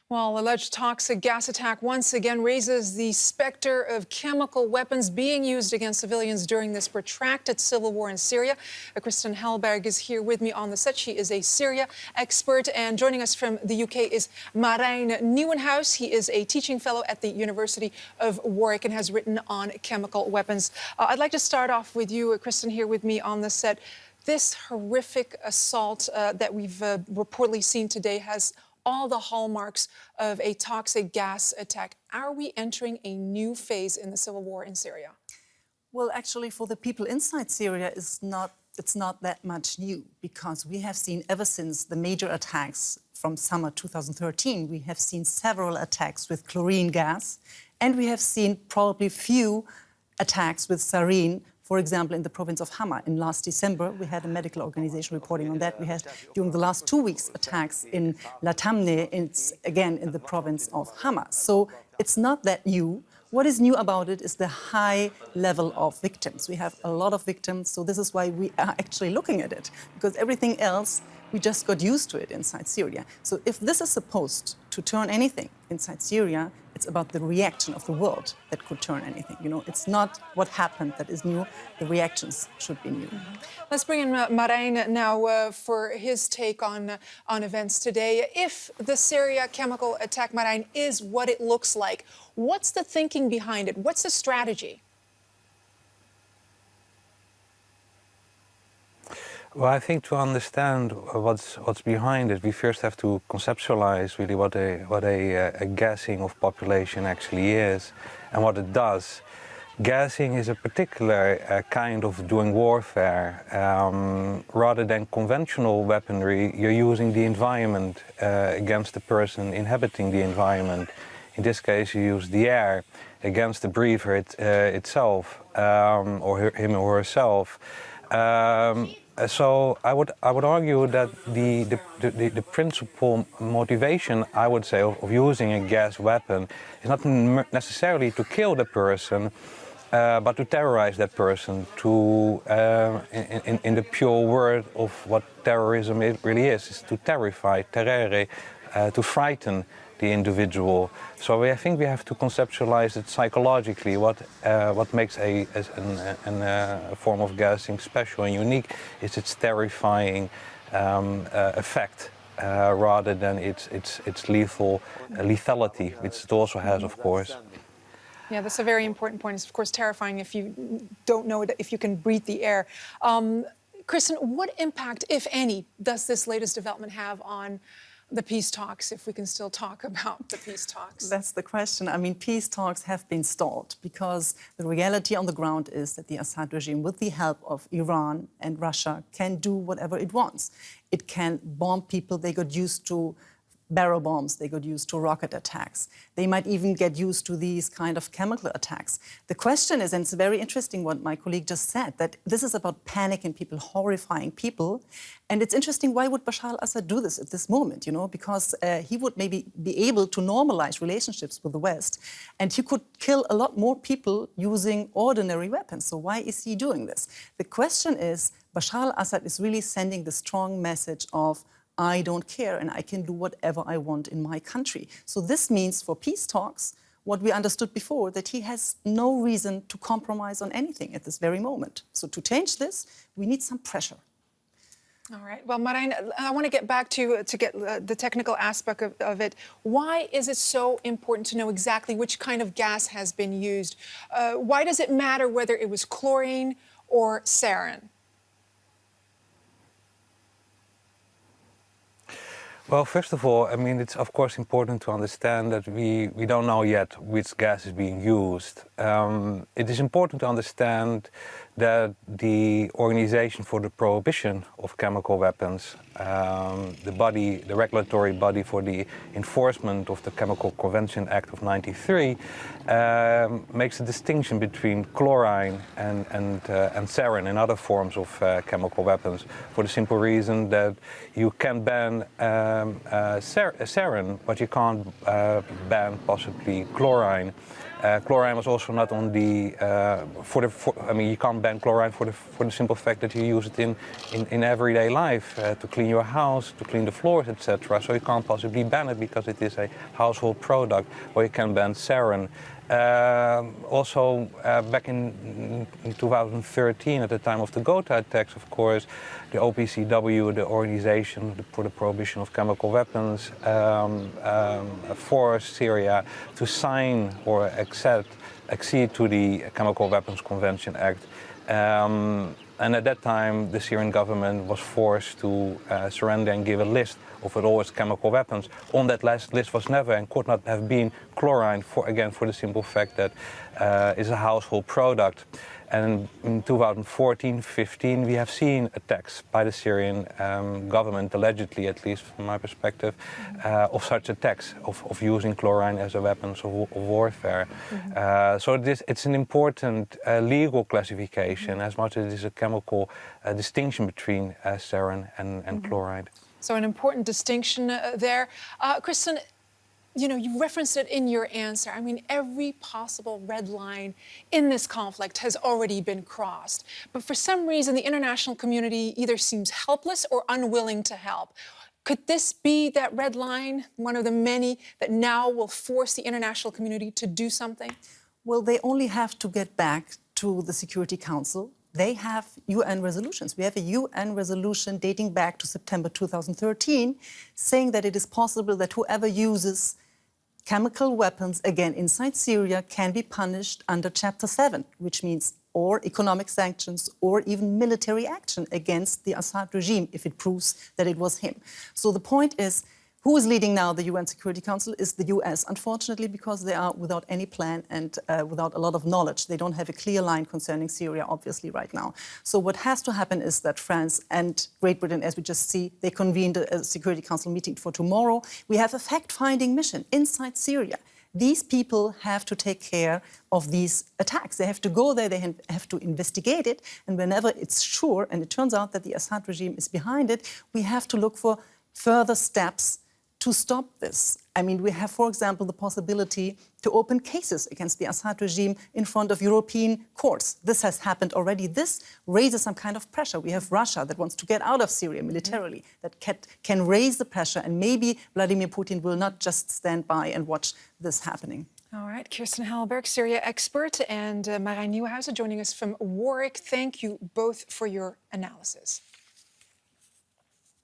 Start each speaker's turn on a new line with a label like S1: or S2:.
S1: Well, alleged toxic gas attack once again raises the specter of chemical weapons being used against civilians during this protracted civil war in Syria. Kristen Helberg is here with me on the set. She is a Syria expert. And joining us from the UK is Marijn Nieuwenhuis. He is a teaching fellow at the University of Warwick and has written on chemical weapons. I'd like to start off with you, Kristen, here with me on the set. This horrific assault that we've reportedly seen today has all the hallmarks of a toxic gas attack. Are we entering a new phase in the civil war in Syria?
S2: Well, actually, for the people inside Syria, it's not that much new, because we have seen ever since the major attacks from summer 2013, we have seen several attacks with chlorine gas, and we have seen probably few attacks with sarin. For example, in the province of Hama, in last December, we had a medical organization reporting on that. We had, during the last 2 weeks, attacks in Latamne, again in the province of Hama. So it's not that new. What is new about it is the high level of victims. We have a lot of victims, so this is why we are actually looking at it, because everything else, we just got used to it inside Syria. So if this is supposed to turn anything inside Syria, it's about the reaction of the world that could turn anything. You know, it's not what happened that is new. The reactions should be new.
S1: Let's bring in Marijn now for his take on events today. If the Syria chemical attack, Marijn, is what it looks like, what's the thinking behind it? What's the strategy?
S3: Well, I think to understand what's behind it, we first have to conceptualize really what a gassing of population actually is and what it does. Gassing is a particular kind of doing warfare. Rather than conventional weaponry, you're using the environment against the person inhabiting the environment. In this case, you use the air against the breather itself, or him or herself. So I would argue that the principal motivation, I would say, of using a gas weapon is not necessarily to kill the person, but to terrorize that person. In the pure word of what terrorism really is to terrify, terrere, to frighten the individual. So I think we have to conceptualize it psychologically. What makes a form of gassing special and unique is its terrifying effect, rather than its lethality, which it also has, of course.
S1: Yeah, that's a very important point. It's, of course, terrifying if you don't know if you can breathe the air. Kristen, what impact, if any, does this latest development have on the peace talks, if we can still talk about the peace talks?
S2: That's the question. I mean, peace talks have been stalled because the reality on the ground is that the Assad regime, with the help of Iran and Russia, can do whatever it wants. It can bomb people. They got used to barrel bombs, they got used to rocket attacks. They might even get used to these kind of chemical attacks. The question is, and it's very interesting what my colleague just said, that this is about panicking people, horrifying people. And it's interesting, why would Bashar al-Assad do this at this moment, you know? Because he would maybe be able to normalize relationships with the West, and he could kill a lot more people using ordinary weapons. So why is he doing this? The question is, Bashar al-Assad is really sending the strong message of, I don't care and I can do whatever I want in my country. So this means for peace talks, what we understood before, that he has no reason to compromise on anything at this very moment. So to change this, we need some pressure.
S1: All right. Well, Marijn, I want to get back to get the technical aspect of it. Why is it so important to know exactly which kind of gas has been used? Why does it matter whether it was chlorine or sarin?
S3: Well, first of all, I mean, it's of course important to understand that we don't know yet which gas is being used. It is important to understand that the Organization for the Prohibition of Chemical Weapons, the regulatory body for the enforcement of the Chemical Convention Act of '93, makes a distinction between chlorine and sarin and other forms of chemical weapons, for the simple reason that you can ban sarin, but you can't ban possibly chlorine. Chlorine was also not on the, I mean, you can't ban chlorine for the simple fact that you use it in everyday life to clean your house, to clean the floors, etc. So you can't possibly ban it because it is a household product, or you can ban sarin. Also, back in 2013, at the time of the Ghouta attacks, of course, the OPCW, the Organization for the Prohibition of Chemical Weapons, forced Syria to sign or accede to the Chemical Weapons Convention Act. And at that time, the Syrian government was forced to surrender and give a list of all its chemical weapons. On that last list was never and could not have been chlorine, for the simple fact that it's a household product. And in 2014-15, we have seen attacks by the Syrian government, allegedly, at least from my perspective, of such attacks, of using chlorine as a weapon of warfare. So it's an important legal classification, as much as it is a chemical distinction between sarin and chloride.
S1: So an important distinction there. Kristen, you know, you referenced it in your answer. I mean, every possible red line in this conflict has already been crossed. But for some reason, the international community either seems helpless or unwilling to help. Could this be that red line, one of the many that now will force the international community to do something?
S2: Well, they only have to get back to the Security Council. They have UN resolutions. We have a UN resolution dating back to September 2013 saying that it is possible that whoever uses chemical weapons, again, inside Syria can be punished under Chapter 7, which means or economic sanctions or even military action against the Assad regime if it proves that it was him. So the point is, who is leading now the UN Security Council is the US, unfortunately, because they are without any plan and without a lot of knowledge. They don't have a clear line concerning Syria, obviously, right now. So what has to happen is that France and Great Britain, as we just see, they convened a Security Council meeting for tomorrow. We have a fact-finding mission inside Syria. These people have to take care of these attacks. They have to go there, they have to investigate it, and whenever it's sure, and it turns out that the Assad regime is behind it, we have to look for further steps to stop this. I mean, we have, for example, the possibility to open cases against the Assad regime in front of European courts. This has happened already. This raises some kind of pressure. We have Russia that wants to get out of Syria militarily, that can raise the pressure, and maybe Vladimir Putin will not just stand by and watch this happening.
S1: All right, Kirsten Hellberg, Syria expert, and Marijn Nieuwenhuis joining us from Warwick. Thank you both for your analysis.